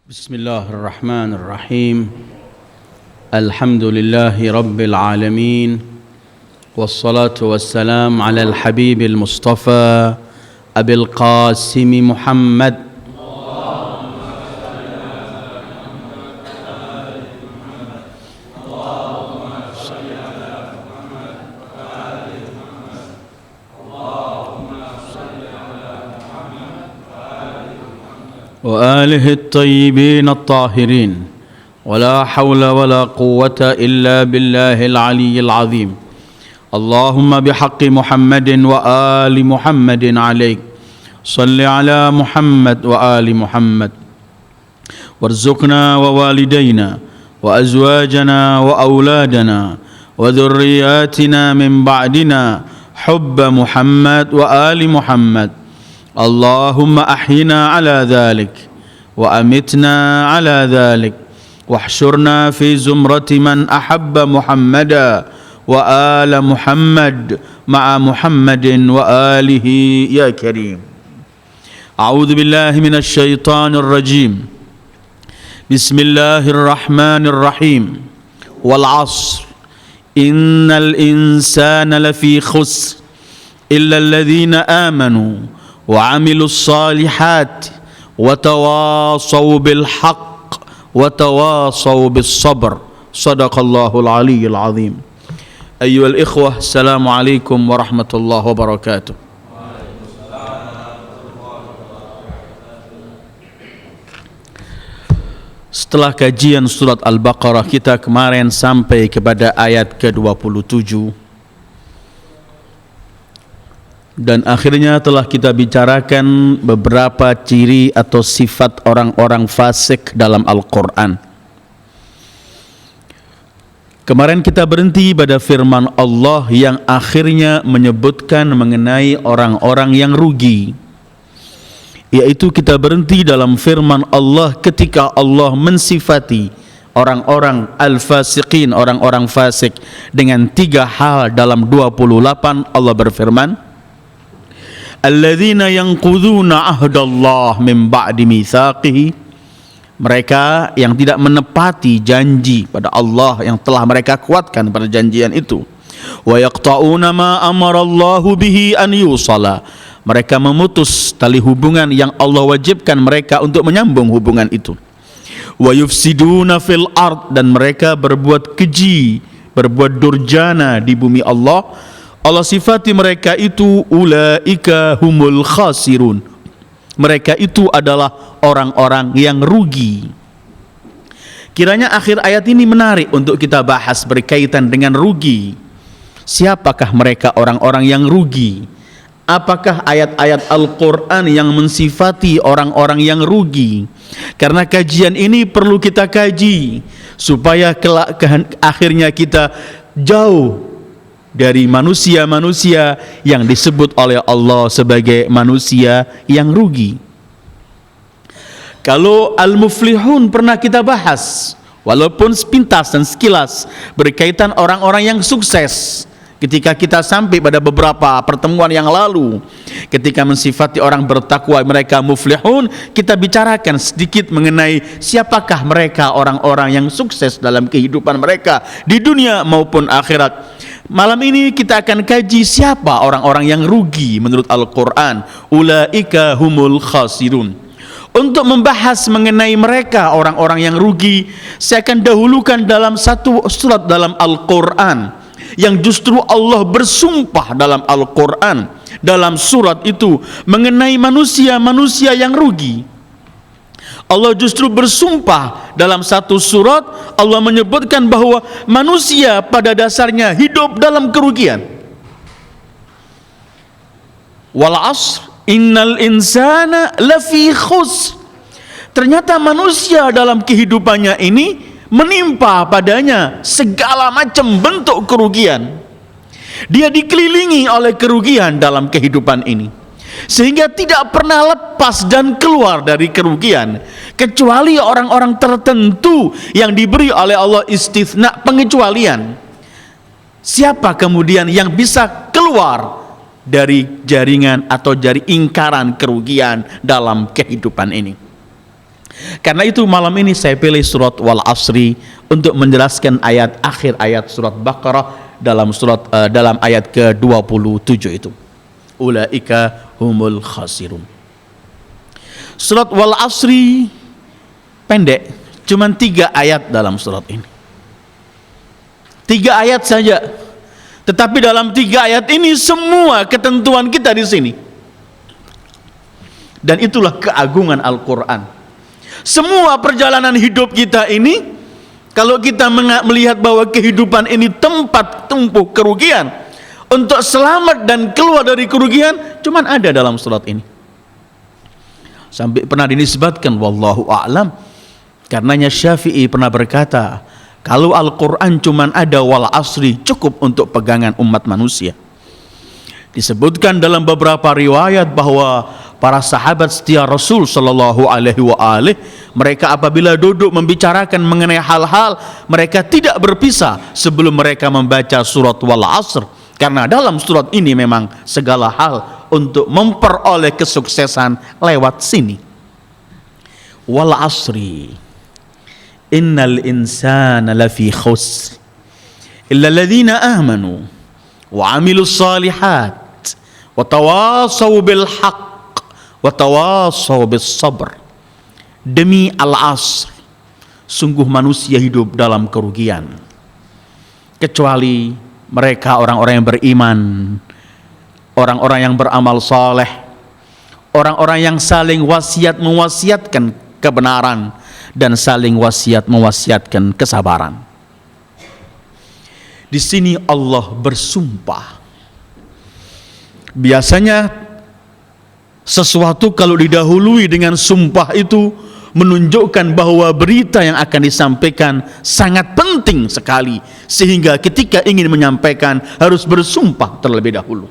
بسم الله الرحمن الرحيم الحمد لله رب العالمين والصلاة والسلام على الحبيب المصطفى أبي القاسم محمد وآله الطيبين الطاهرين ولا حول ولا قوة إلا بالله العلي العظيم اللهم بحق محمد وآل محمد عليك صل على محمد وآل محمد وارزقنا ووالدينا وأزواجنا وأولادنا وذرياتنا من بعدنا حب محمد وآل محمد اللهم أحينا على ذلك وأمتنا على ذلك واحشرنا في زمرة من أحب محمدا وآل محمد مع محمد وآله يا كريم. أعوذ بالله من الشيطان الرجيم. بسم الله الرحمن الرحيم. والعصر إن الإنسان لفي خسر إلا الذين آمنوا وعملوا الصالحات وتواصوا بالحق وتواصوا بالصبر صدق الله العلي العظيم. أيها الإخوة السلام عليكم ورحمة الله وبركاته. Setelah kajian surat Al-Baqarah, kita kemarin sampai kepada ayat ke-27 dan akhirnya telah kita bicarakan beberapa ciri atau sifat orang-orang fasik dalam Al-Quran. Kemarin kita berhenti pada firman Allah yang akhirnya menyebutkan mengenai orang-orang yang rugi, yaitu kita berhenti dalam firman Allah ketika Allah mensifati orang-orang al-fasiqin, orang-orang fasik dengan 3 hal dalam 28. Allah berfirman, alladzina yanquduna ahdallah min ba'di mitsaqihi, mereka yang tidak menepati janji pada Allah yang telah mereka kuatkan pada janjian itu. Wa yaqta'una ma amarallahu bihi an yusala, mereka memutus tali hubungan yang Allah wajibkan mereka untuk menyambung hubungan itu. Wa yufsiduna fil ard, dan mereka berbuat keji, berbuat durjana di bumi Allah. Allah sifati mereka itu ulaika humul khasirun, mereka itu adalah orang-orang yang rugi. Kiranya akhir ayat ini menarik untuk kita bahas berkaitan dengan rugi. Siapakah mereka orang-orang yang rugi? Apakah ayat-ayat Al-Quran yang mensifati orang-orang yang rugi? Karena kajian ini perlu kita kaji supaya kelak akhirnya kita jauh dari manusia-manusia yang disebut oleh Allah sebagai manusia yang rugi. Kalau al-muflihun pernah kita bahas, walaupun sepintas dan sekilas berkaitan orang-orang yang sukses. Ketika kita sampai pada beberapa pertemuan yang lalu, ketika mensifati orang bertakwa mereka muflihun, kita bicarakan sedikit mengenai siapakah mereka orang-orang yang sukses dalam kehidupan mereka di dunia maupun akhirat. Malam ini kita akan kaji siapa orang-orang yang rugi menurut Al-Quran. Ulaika humul khasirun. Untuk membahas mengenai mereka orang-orang yang rugi, saya akan dahulukan dalam satu surat dalam Al-Quran yang justru Allah bersumpah dalam Al-Quran, dalam surat itu mengenai manusia-manusia yang rugi. Allah justru bersumpah dalam satu surat, Allah menyebutkan bahwa manusia pada dasarnya hidup dalam kerugian. Wal asr innal insana lafi khusr. Ternyata manusia dalam kehidupannya ini menimpa padanya segala macam bentuk kerugian. Dia dikelilingi oleh kerugian dalam kehidupan ini, sehingga tidak pernah lepas dan keluar dari kerugian, kecuali orang-orang tertentu yang diberi oleh Allah istitsna, pengecualian. Siapa kemudian yang bisa keluar dari jaringan atau dari ingkaran kerugian dalam kehidupan ini? Karena itu malam ini saya pilih surat Wal Asri untuk menjelaskan akhir ayat surat Baqarah dalam ayat ke-27 itu. Ulaika humul khasirun. Surat Wal Asri pendek, cuman 3 ayat dalam surat ini. 3 ayat saja. Tetapi dalam 3 ayat ini semua ketentuan kita di sini. Dan itulah keagungan Al-Quran. Semua perjalanan hidup kita ini, kalau kita melihat bahwa kehidupan ini tempat tumpuh kerugian, untuk selamat dan keluar dari kerugian cuman ada dalam surat ini. Sampai pernah dinisbatkan wallahu a'lam, karenanya Syafi'i pernah berkata, kalau Al-Quran cuman ada wal asri cukup untuk pegangan umat manusia. Disebutkan dalam beberapa riwayat bahwa para sahabat setia Rasul sallallahu alaihi wa alihi, mereka apabila duduk membicarakan mengenai hal-hal, mereka tidak berpisah sebelum mereka membaca surat Wal Asr, karena dalam surat ini memang segala hal untuk memperoleh kesuksesan lewat sini. Wal Asri innal insana lafi khusr illa alladhina amanu wa amilus salihat wa tawasaw bil haqq wa tawasaw bis sabr. Demi al-asr, sungguh manusia hidup dalam kerugian kecuali mereka orang-orang yang beriman, orang-orang yang beramal saleh, orang-orang yang saling wasiat mewasiatkan kebenaran dan saling wasiat mewasiatkan kesabaran. Di sini Allah bersumpah. Biasanya sesuatu kalau didahului dengan sumpah itu menunjukkan bahwa berita yang akan disampaikan sangat penting sekali, sehingga ketika ingin menyampaikan harus bersumpah terlebih dahulu.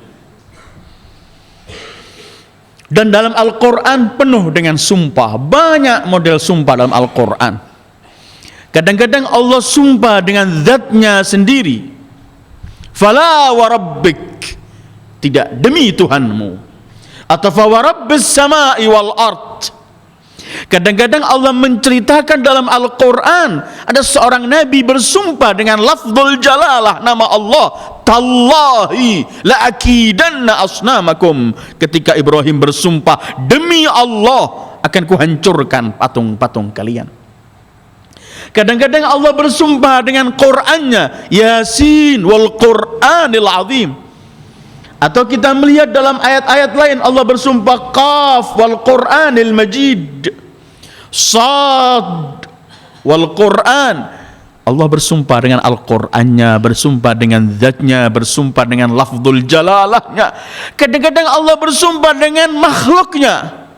Dan dalam Al-Quran penuh dengan sumpah, banyak model sumpah dalam Al-Quran. Kadang-kadang Allah sumpah dengan zatnya sendiri, fala wa rabbik, tidak, demi Tuhanmu, atau fa wa rabbis samai wal ard. Kadang-kadang Allah menceritakan dalam Al-Quran ada seorang Nabi bersumpah dengan lafzul jalalah, nama Allah, tallahi la akidanna asnamakum. Ketika Ibrahim bersumpah, demi Allah akan kuhancurkan patung-patung kalian. Kadang-kadang Allah bersumpah dengan Qur'annya, Yasin wal Qur'anil azim. Atau kita melihat dalam ayat-ayat lain Allah bersumpah Qaf wal Qur'anil Majid, Sad wal Qur'an. Allah bersumpah dengan Al-Qur'annya, bersumpah dengan zatnya, bersumpah dengan lafzul jalalahnya. Kadang-kadang Allah bersumpah dengan makhluknya.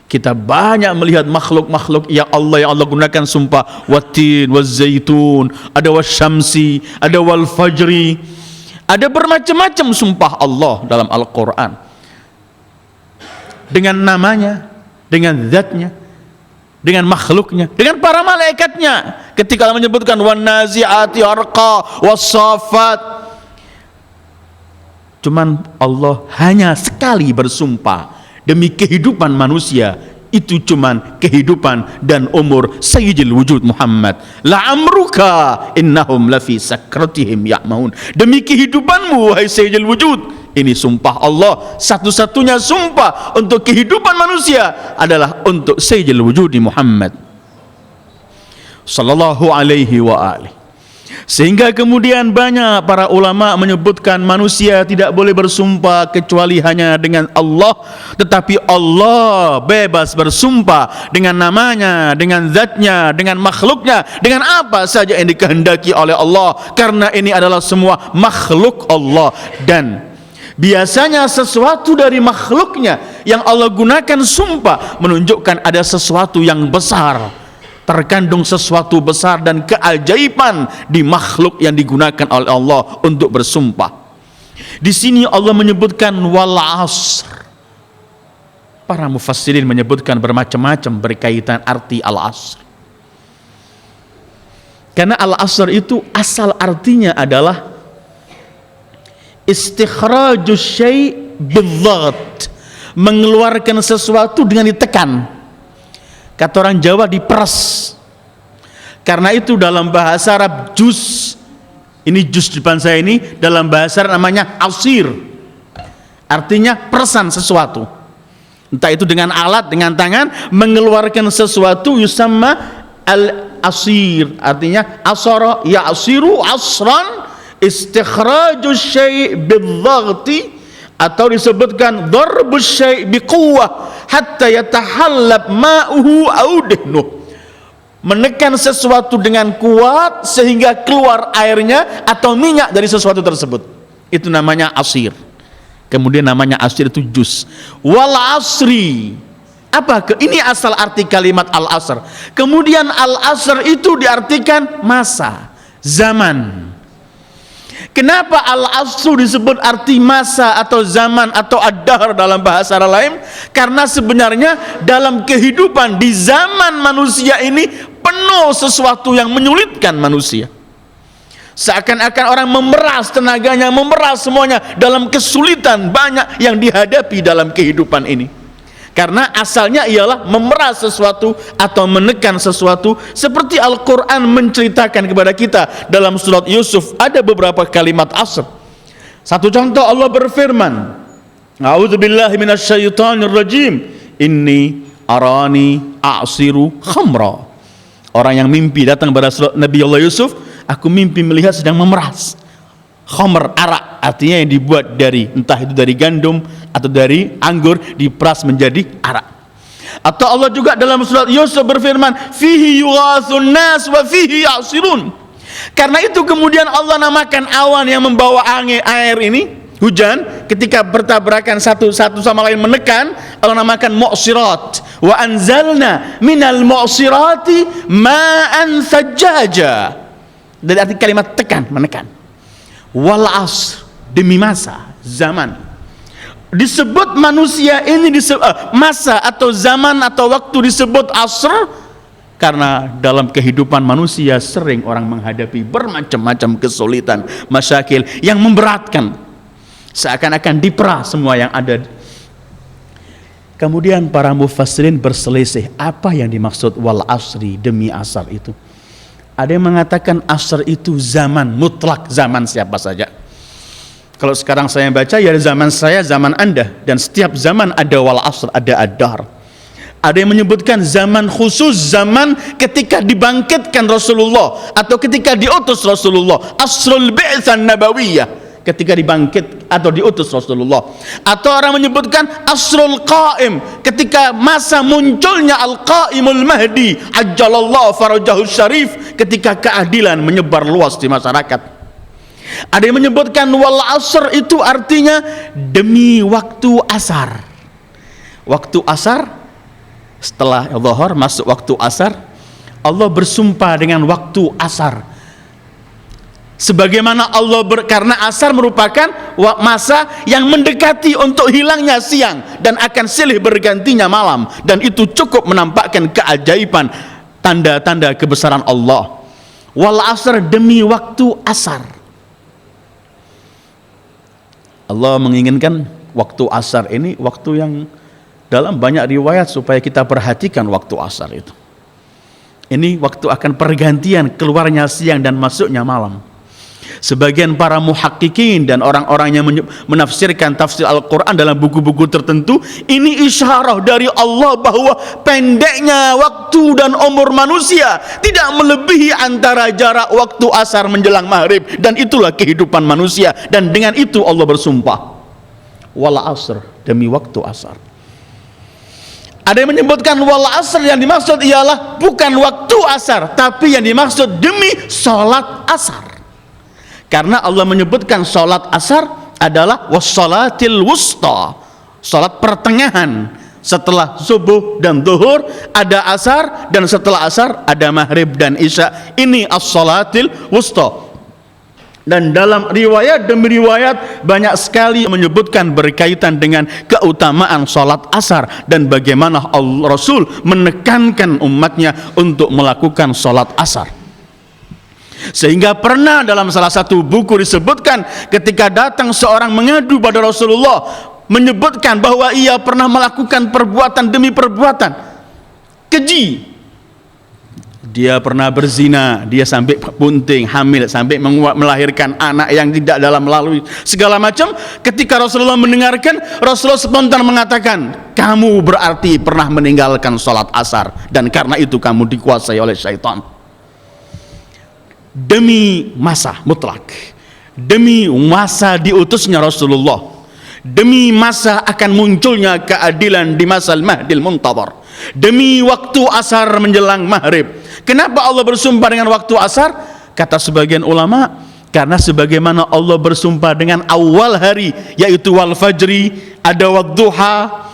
Kita banyak melihat makhluk-makhluk yang Allah gunakan sumpah, wattin wazzaitun, ada wasyamsi, ada wal fajri. Ada bermacam-macam sumpah Allah dalam Al-Quran, dengan namanya, dengan zatnya, dengan makhluknya, dengan para malaikatnya. Ketika Allah menyebutkan wan nazi'ati arqa was-saffat, cuman Allah hanya sekali bersumpah demi kehidupan manusia. Itu cuman kehidupan dan umur Sayyidil Wujud Muhammad. La'amruka innahum lafi sakratihim ya'maun. Demi kehidupanmu wahai Sayyidil Wujud. Ini sumpah Allah. Satu-satunya sumpah untuk kehidupan manusia adalah untuk Sayyidil Wujud Muhammad sallallahu alaihi wa alihi. Sehingga kemudian banyak para ulama menyebutkan manusia tidak boleh bersumpah kecuali hanya dengan Allah, tetapi Allah bebas bersumpah dengan namanya, dengan zatnya, dengan makhluknya, dengan apa saja yang dikehendaki oleh Allah, karena ini adalah semua makhluk Allah. Dan biasanya sesuatu dari makhluknya yang Allah gunakan sumpah menunjukkan ada sesuatu yang besar, terkandung sesuatu besar dan keajaiban di makhluk yang digunakan oleh Allah untuk bersumpah. Di sini Allah menyebutkan wal asr. Para mufassirin menyebutkan bermacam-macam berkaitan arti al asr. Karena al asr itu asal artinya adalah istikhrajus syai' bidzat, mengeluarkan sesuatu dengan ditekan. kata orang Jawa diperas. Karena itu dalam bahasa Arab jus, ini jus depan saya ini dalam bahasa Arab namanya asir, artinya perasan sesuatu, entah itu dengan alat, dengan tangan mengeluarkan sesuatu, yusamma al-asir, artinya asara ya asiru asran, istikhrajus syai' bidhaghti, atau disebutkan darbus syai' biquwwah hatta yatahallab ma'uhu au dihnuh, menekan sesuatu dengan kuat sehingga keluar airnya atau minyak dari sesuatu tersebut, itu namanya asir. Kemudian namanya asir itu jus. Wal asri, ini asal arti kalimat al asr. Kemudian al asr itu diartikan masa, zaman. Kenapa al-asru disebut arti masa atau zaman atau ad-dahr dalam bahasa Arab lain? Karena sebenarnya dalam kehidupan di zaman manusia ini penuh sesuatu yang menyulitkan manusia. Seakan-akan orang memeras tenaganya, memeras semuanya dalam kesulitan banyak yang dihadapi dalam kehidupan ini. Karena asalnya ialah memeras sesuatu atau menekan sesuatu, seperti Al-Quran menceritakan kepada kita dalam surat Yusuf ada beberapa kalimat asr. Satu contoh, Allah berfirman, a'udzubillahi minasyaitonirrajim, inni arani a'siru khamra. Orang yang mimpi datang pada surat Nabi Allah Yusuf, aku mimpi melihat sedang memeras khamr, arak, artinya yang dibuat dari entah itu dari gandum atau dari anggur diperas menjadi arak. Atau Allah juga dalam surat Yusuf berfirman, fihi yughathun nas wa fihi ya'sirun. Karena itu kemudian Allah namakan awan yang membawa angin air ini, hujan, ketika bertabrakan satu sama lain menekan, Allah namakan mu'sirat. Wa anzalna minal mu'sirati ma'an thajjaja. Dari arti kalimat tekan, menekan. Wal asr, demi masa, zaman. Disebut manusia ini masa atau zaman atau waktu disebut asr karena dalam kehidupan manusia sering orang menghadapi bermacam-macam kesulitan, masyakil yang memberatkan, seakan-akan diperah semua yang ada. Kemudian para mufassirin berselisih apa yang dimaksud wal asri, demi asar itu. Ada yang mengatakan asr itu zaman mutlak, zaman siapa saja. Kalau sekarang saya baca ya zaman saya, zaman Anda, dan setiap zaman ada wal asr, ada ad-dahr. Ada yang menyebutkan zaman khusus, zaman ketika dibangkitkan Rasulullah atau ketika diutus Rasulullah, asrul bi'tsan nabawiyah, ketika dibangkit atau diutus Rasulullah. Atau orang menyebutkan asrul qaim, ketika masa munculnya al-qaimul mahdi ajjalallahu farajahu syarif, ketika keadilan menyebar luas di masyarakat. Ada yang menyebutkan wal asr itu artinya demi waktu asar. Waktu asar, setelah zuhur masuk waktu asar, Allah bersumpah dengan waktu asar. Sebagaimana Allah karena asar merupakan masa yang mendekati untuk hilangnya siang dan akan silih bergantinya malam, dan itu cukup menampakkan keajaiban, tanda-tanda kebesaran Allah. Wal asr, demi waktu asar. Allah menginginkan waktu asar ini waktu yang dalam banyak riwayat supaya kita perhatikan waktu asar itu. Ini waktu akan pergantian keluarnya siang dan masuknya malam. Sebagian para muhakkikin dan orang-orang yang menafsirkan tafsir Al-Quran dalam buku-buku tertentu, ini isyarah dari Allah bahwa pendeknya waktu dan umur manusia tidak melebihi antara jarak waktu asar menjelang maghrib, dan itulah kehidupan manusia. Dan dengan itu Allah bersumpah wal asr, demi waktu asar. Ada yang menyebutkan wal asr yang dimaksud ialah bukan waktu asar, tapi yang dimaksud demi sholat asar. Karena Allah menyebutkan sholat asar adalah wassalatil wusta, sholat pertengahan. Setelah subuh dan zuhur ada asar, dan setelah asar ada maghrib dan isya. Ini as-shalatil wusta. Dan dalam riwayat demi riwayat banyak sekali menyebutkan berkaitan dengan keutamaan sholat asar dan bagaimana Rasul menekankan umatnya untuk melakukan sholat asar. Sehingga pernah dalam salah satu buku disebutkan ketika datang seorang mengadu pada Rasulullah, menyebutkan bahwa ia pernah melakukan perbuatan demi perbuatan, keji. Dia pernah berzina, dia sampai bunting, hamil, sampai melahirkan anak yang tidak dalam melalui segala macam. Ketika Rasulullah mendengarkan, Rasulullah spontan mengatakan, kamu berarti pernah meninggalkan sholat asar, dan karena itu kamu dikuasai oleh syaitan. Demi masa mutlak, demi masa diutusnya Rasulullah, demi masa akan munculnya keadilan di masa al-mahdil muntadhar, demi waktu asar menjelang maghrib. Kenapa Allah bersumpah dengan waktu asar? Kata sebagian ulama, karena sebagaimana Allah bersumpah dengan awal hari, yaitu wal fajri, ada wadduha.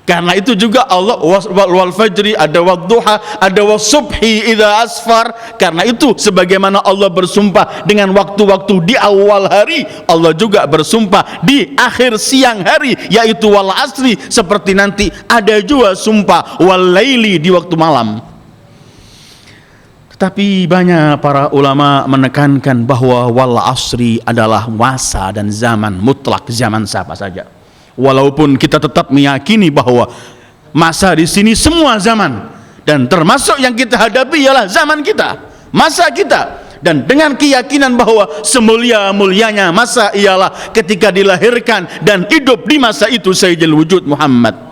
Karena itu juga Allah wal fajri, ada wadduha, ada wasubhi idza asfar. Karena itu sebagaimana Allah bersumpah dengan waktu-waktu di awal hari, Allah juga bersumpah di akhir siang hari, yaitu wal asri. Seperti nanti ada juga sumpah wal laili, di waktu malam. Tapi banyak para ulama menekankan bahwa wal asri adalah masa dan zaman mutlak, zaman siapa saja. Walaupun kita tetap meyakini bahwa masa di sini semua zaman, dan termasuk yang kita hadapi ialah zaman kita, masa kita. Dan dengan keyakinan bahwa semulia-mulianya masa ialah ketika dilahirkan dan hidup di masa itu Sayyidul Wujud Muhammad.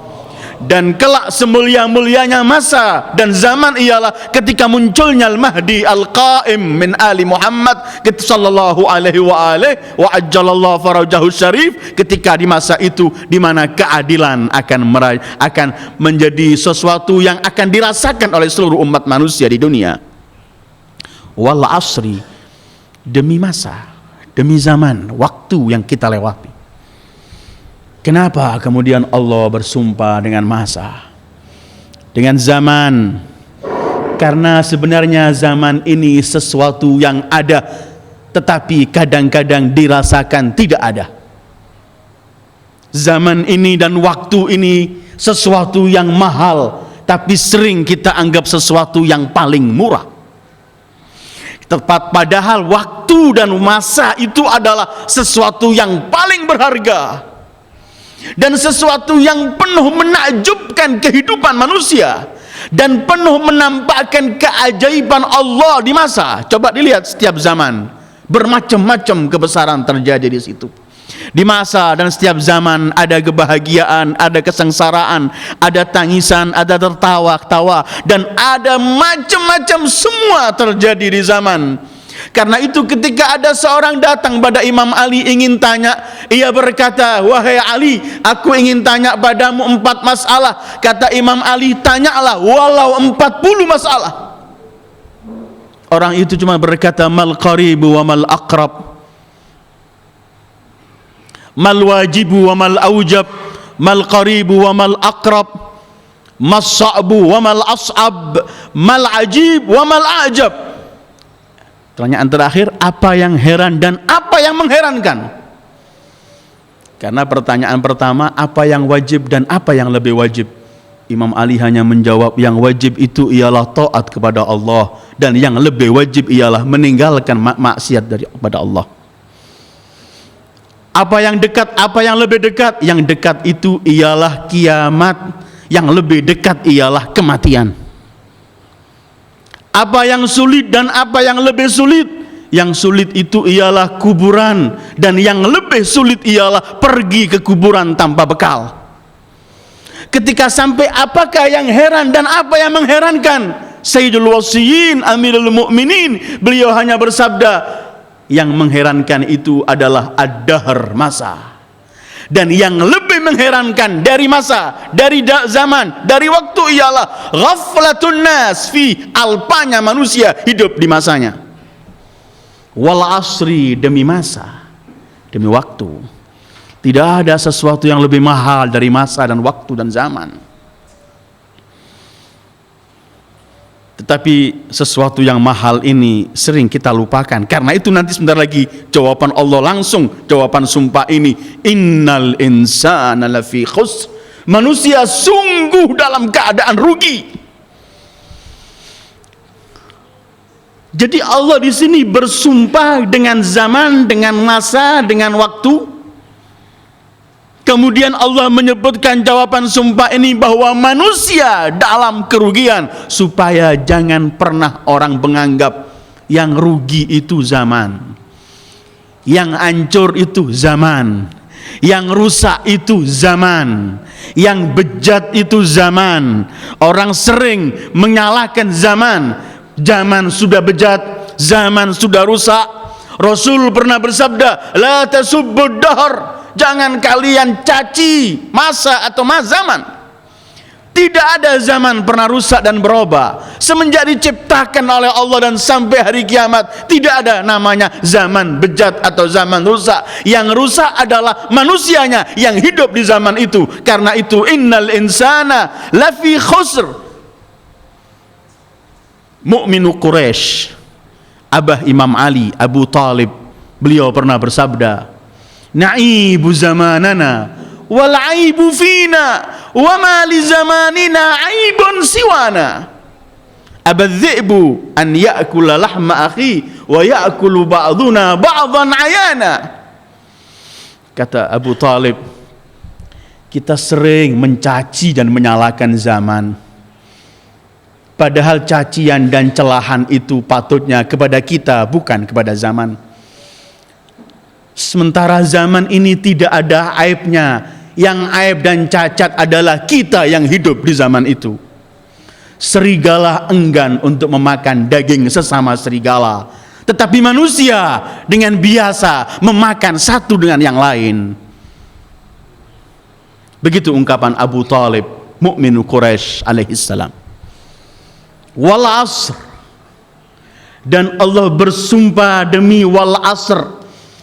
Dan kelak semulia-mulianya masa dan zaman ialah ketika munculnya Al-Mahdi Al-Qaim min Ali Muhammad sallallahu alaihi wa ajjalallahu farajahu syarif. Ketika di masa itu di mana keadilan akan menjadi sesuatu yang akan dirasakan oleh seluruh umat manusia di dunia. Wal asri, demi masa, demi zaman, waktu yang kita lewati. Kenapa kemudian Allah bersumpah dengan masa, dengan zaman? Karena sebenarnya zaman ini sesuatu yang ada, tetapi kadang-kadang dirasakan tidak ada. Zaman ini dan waktu ini sesuatu yang mahal, tapi sering kita anggap sesuatu yang paling murah. Tepat padahal waktu dan masa itu adalah sesuatu yang paling berharga, dan sesuatu yang penuh menakjubkan kehidupan manusia, dan penuh menampakkan keajaiban Allah di masa. Coba dilihat setiap zaman, bermacam-macam kebesaran terjadi di situ. Di masa dan setiap zaman ada kebahagiaan, ada kesengsaraan, ada tangisan, ada tertawa-tawa, dan ada macam-macam semua terjadi di zaman. Karena itu ketika ada seorang datang pada Imam Ali ingin tanya, ia berkata, wahai Ali, aku ingin tanya padamu 4 masalah. Kata Imam Ali, tanyalah walau 40 masalah. Orang itu cuma berkata, mal qaribu wa mal aqrab, mal wajibu wa mal aujab, mal qaribu wa mal aqrab, mas sa'bu wa mal as'ab, mal ajib wa mal ajab. Pertanyaan terakhir, apa yang heran dan apa yang mengherankan? Karena pertanyaan pertama, apa yang wajib dan apa yang lebih wajib? Imam Ali hanya menjawab, yang wajib itu ialah taat kepada Allah, dan yang lebih wajib ialah meninggalkan maksiat kepada Allah. Apa yang dekat, apa yang lebih dekat? Yang dekat itu ialah kiamat, yang lebih dekat ialah kematian. Apa yang sulit dan apa yang lebih sulit? Yang sulit itu ialah kuburan, dan yang lebih sulit ialah pergi ke kuburan tanpa bekal. Ketika sampai apakah yang heran dan apa yang mengherankan, Sayyidul Wasiyin Amirul Mukminin, beliau hanya bersabda, yang mengherankan itu adalah ad-dahr, masa. Dan yang lebih mengherankan dari masa, dari zaman, dari waktu ialah ghaflatun nas fi, alpanya manusia hidup di masanya. Wal asri, demi masa, demi waktu. Tidak ada sesuatu yang lebih mahal dari masa dan waktu dan zaman. Tetapi sesuatu yang mahal ini sering kita lupakan. Karena itu nanti sebentar lagi jawaban Allah langsung, jawaban sumpah ini, innal insana lafi khusr, manusia sungguh dalam keadaan rugi. Jadi Allah di sini bersumpah dengan zaman, dengan masa, dengan waktu. Kemudian Allah menyebutkan jawaban sumpah ini bahwa manusia dalam kerugian, supaya jangan pernah orang menganggap yang rugi itu zaman, yang hancur itu zaman, yang rusak itu zaman, yang bejat itu zaman. Orang sering menyalahkan zaman. Zaman sudah bejat, zaman sudah rusak. Rasul pernah bersabda, la tasubbud dahr, jangan kalian caci masa atau zaman. Tidak ada zaman pernah rusak dan berubah. Semenjak diciptakan oleh Allah dan sampai hari kiamat, tidak ada namanya zaman bejat atau zaman rusak. Yang rusak adalah manusianya yang hidup di zaman itu. Karena itu innal insana lafi khusr. Mu'minu Quraisy, Abah Imam Ali, Abu Talib, beliau pernah bersabda, na'ibu zamanana wal aibu fina wa ma li zamanina aibun siwana. Abadh-dhi'bu an ya'kula lahma akhi wa ya'kulu ba'duna ba'dhan ayana. Kata Abu Talib, kita sering mencaci dan menyalahkan zaman, padahal cacian dan celahan itu patutnya kepada kita, bukan kepada zaman. Sementara zaman ini tidak ada aibnya. Yang aib dan cacat adalah kita yang hidup di zaman itu. Serigala enggan untuk memakan daging sesama serigala, tetapi manusia dengan biasa memakan satu dengan yang lain. Begitu ungkapan Abu Talib, Mu'minu Quraisy alaihissalam. Wal asr, dan Allah bersumpah demi wal asr,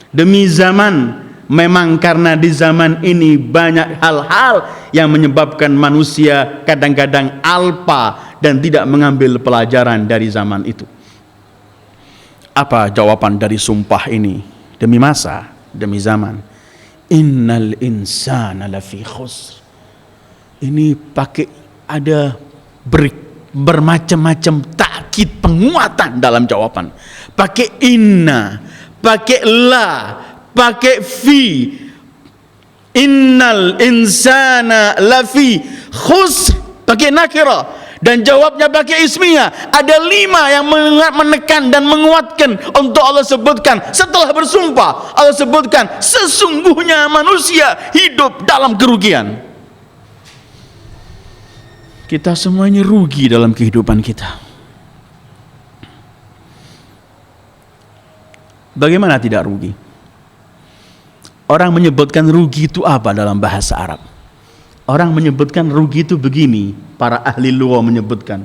demi zaman. Memang karena di zaman ini banyak hal-hal yang menyebabkan manusia kadang-kadang alpa dan tidak mengambil pelajaran dari zaman itu. Apa jawaban dari sumpah ini? Demi masa, demi zaman. Innal insana lafi khusr. Ini pakai ada bermacam-macam takkid, penguatan dalam jawaban. Pakai inna, pakai la, pakai fi. Innal insana lafi khusr, pakai nakira, dan jawabnya pakai ismiyah. Ada 5 yang menekan dan menguatkan untuk Allah sebutkan. Setelah bersumpah, Allah sebutkan sesungguhnya manusia hidup dalam kerugian. Kita semuanya rugi dalam kehidupan kita. Bagaimana tidak rugi? Orang menyebutkan rugi itu apa dalam bahasa Arab? Orang menyebutkan rugi itu begini, para ahli lugha menyebutkan.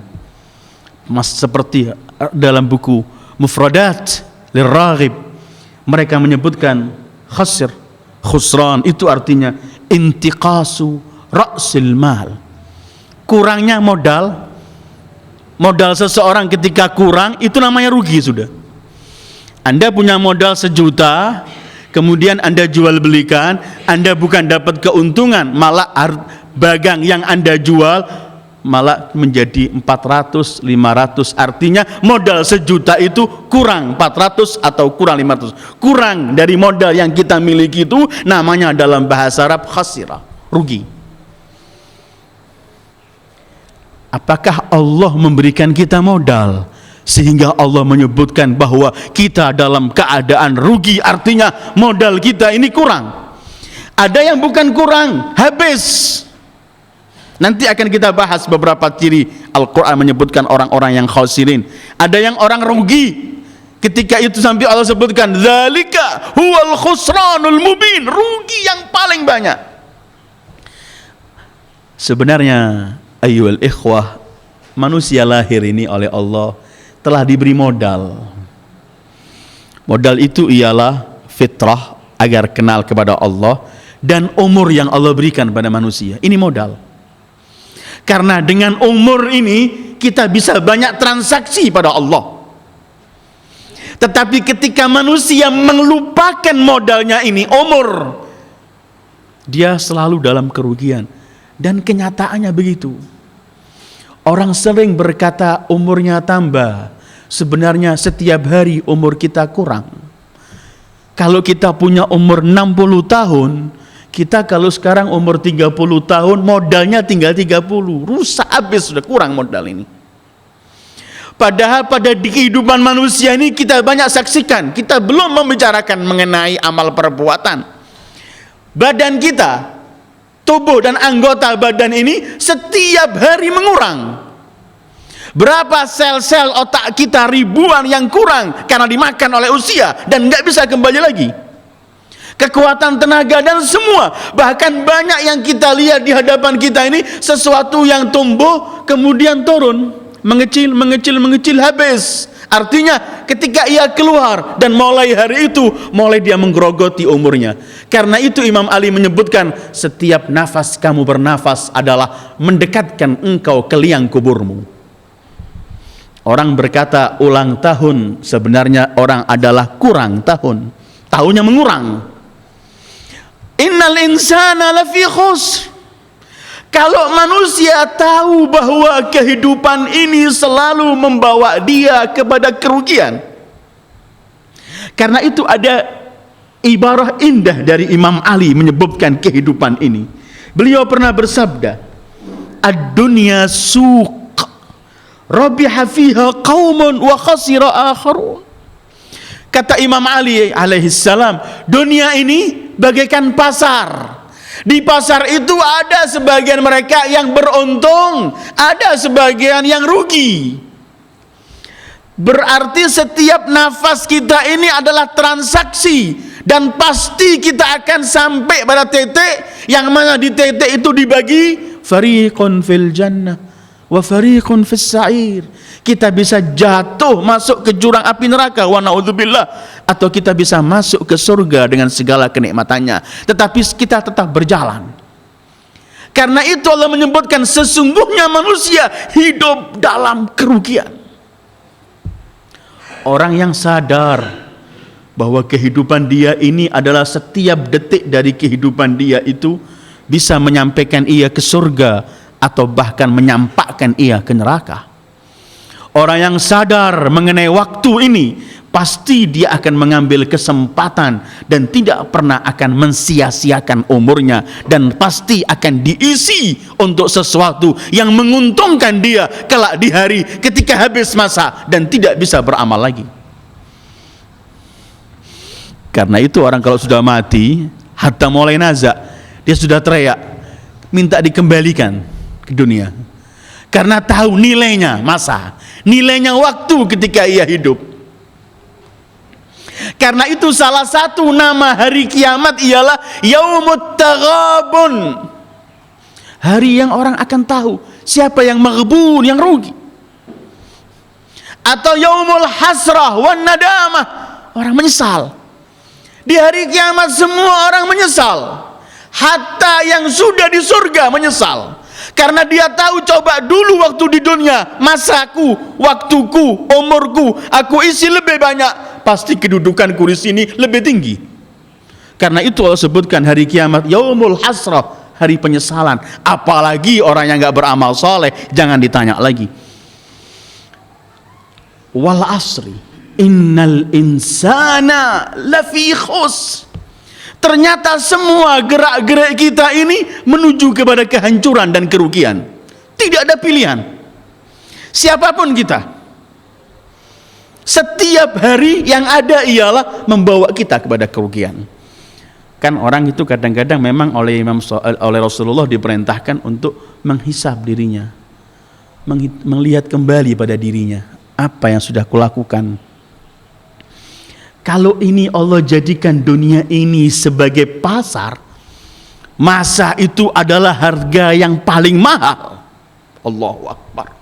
Seperti dalam buku Mufradat Lirraghib, mereka menyebutkan khasir, khusran itu artinya intiqasu ra'sil mal. Kurangnya modal. Modal seseorang ketika kurang itu namanya rugi sudah. Anda punya modal 1 juta, kemudian Anda jual belikan, Anda bukan dapat keuntungan, malah bagang yang Anda jual malah menjadi 400, 500. Artinya modal 1 juta itu kurang 400 atau kurang 500. Kurang dari modal yang kita miliki itu namanya dalam bahasa Arab khasirah, rugi. Apakah Allah memberikan kita modal sehingga Allah menyebutkan bahwa kita dalam keadaan rugi? Artinya modal kita ini kurang. Ada yang bukan kurang, habis. Nanti akan kita bahas beberapa ciri Al-Quran menyebutkan orang-orang yang khasirin. Ada yang orang rugi. Ketika itu sampai Allah sebutkan zalika huwal khusranul mubin, rugi yang paling banyak. Sebenarnya ayyuhal ikhwah, manusia lahir ini oleh Allah telah diberi modal. Modal itu ialah fitrah agar kenal kepada Allah dan umur yang Allah berikan pada manusia. Ini modal. Karena dengan umur ini kita bisa banyak transaksi pada Allah. Tetapi ketika manusia melupakan modalnya ini, umur, dia selalu dalam kerugian. Dan kenyataannya begitu. Orang sering berkata umurnya tambah. Sebenarnya setiap hari umur kita kurang. Kalau kita punya umur 60 tahun, Kita kalau sekarang umur 30 tahun, modalnya tinggal 30. Rusak habis, sudah kurang modal ini. Padahal pada kehidupan manusia ini kita banyak saksikan, kita belum membicarakan mengenai amal perbuatan. Badan kita, tubuh dan anggota badan ini setiap hari mengurang. Berapa sel-sel otak kita ribuan yang kurang karena dimakan oleh usia dan nggak bisa kembali lagi. Kekuatan tenaga dan semua, bahkan banyak yang kita lihat di hadapan kita ini sesuatu yang tumbuh kemudian turun, mengecil habis. Artinya ketika ia keluar dan mulai hari itu mulai dia menggerogoti umurnya. Karena itu Imam Ali menyebutkan setiap nafas kamu bernafas adalah mendekatkan engkau ke liang kuburmu. Orang berkata ulang tahun, sebenarnya orang adalah kurang tahun, tahunnya mengurang. Innal insana lafi khusr. Kalau manusia tahu bahwa kehidupan ini selalu membawa dia kepada kerugian. Karena itu ada ibarah indah dari Imam Ali menyebutkan kehidupan ini. Beliau pernah bersabda, ad-dunya suq, rabiha fiha qaumun wa khasira akharun. Kata Imam Ali alaihissalam, dunia ini bagaikan pasar. Di pasar itu ada sebagian mereka yang beruntung, ada sebagian yang rugi. Berarti setiap nafas kita ini adalah transaksi, dan pasti kita akan sampai pada titik yang mana di titik itu dibagi fariqun fil jannah wa fariqun fis sa'ir. Kita bisa jatuh masuk ke jurang api neraka, wa na'udzubillah, atau kita bisa masuk ke surga dengan segala kenikmatannya. Tetapi kita tetap berjalan. Karena itu Allah menyebutkan sesungguhnya manusia hidup dalam kerugian. Orang yang sadar bahwa kehidupan dia ini adalah setiap detik dari kehidupan dia itu bisa menyampaikan ia ke surga atau bahkan menyampakkan ia ke neraka. Orang yang sadar mengenai waktu ini, pasti dia akan mengambil kesempatan dan tidak pernah akan mensia-siakan umurnya, dan pasti akan diisi untuk sesuatu yang menguntungkan dia kelak di hari ketika habis masa dan tidak bisa beramal lagi. Karena itu orang kalau sudah mati, hatta mulai nazak, dia sudah teriak minta dikembalikan ke dunia. Karena tahu nilainya masa, nilainya waktu ketika ia hidup. Karena itu salah satu nama hari kiamat ialah Yaumut Taghabun. Hari yang orang akan tahu siapa yang maghbun, yang rugi. Atau Yaumul Hasrah wan Nadamah, orang menyesal. Di hari kiamat semua orang menyesal. Hatta yang sudah di surga menyesal. Karena dia tahu, coba dulu waktu di dunia, masaku, waktuku, umurku, aku isi lebih banyak, pasti kedudukanku di sini lebih tinggi. Karena itu Allah sebutkan hari kiamat Yaumul Hasrah, hari penyesalan. Apalagi orang yang nggak beramal soleh, jangan ditanya lagi. Wal asri innal insana lafi khusr. Ternyata semua gerak-gerik kita ini menuju kepada kehancuran dan kerugian. Tidak ada pilihan. Siapapun kita, setiap hari yang ada ialah membawa kita kepada kerugian. Kan orang itu kadang-kadang memang oleh Rasulullah diperintahkan untuk menghisab dirinya, melihat kembali pada dirinya, apa yang sudah kulakukan. Kalau ini Allah jadikan dunia ini sebagai pasar, masa itu adalah harga yang paling mahal. Allahu Akbar.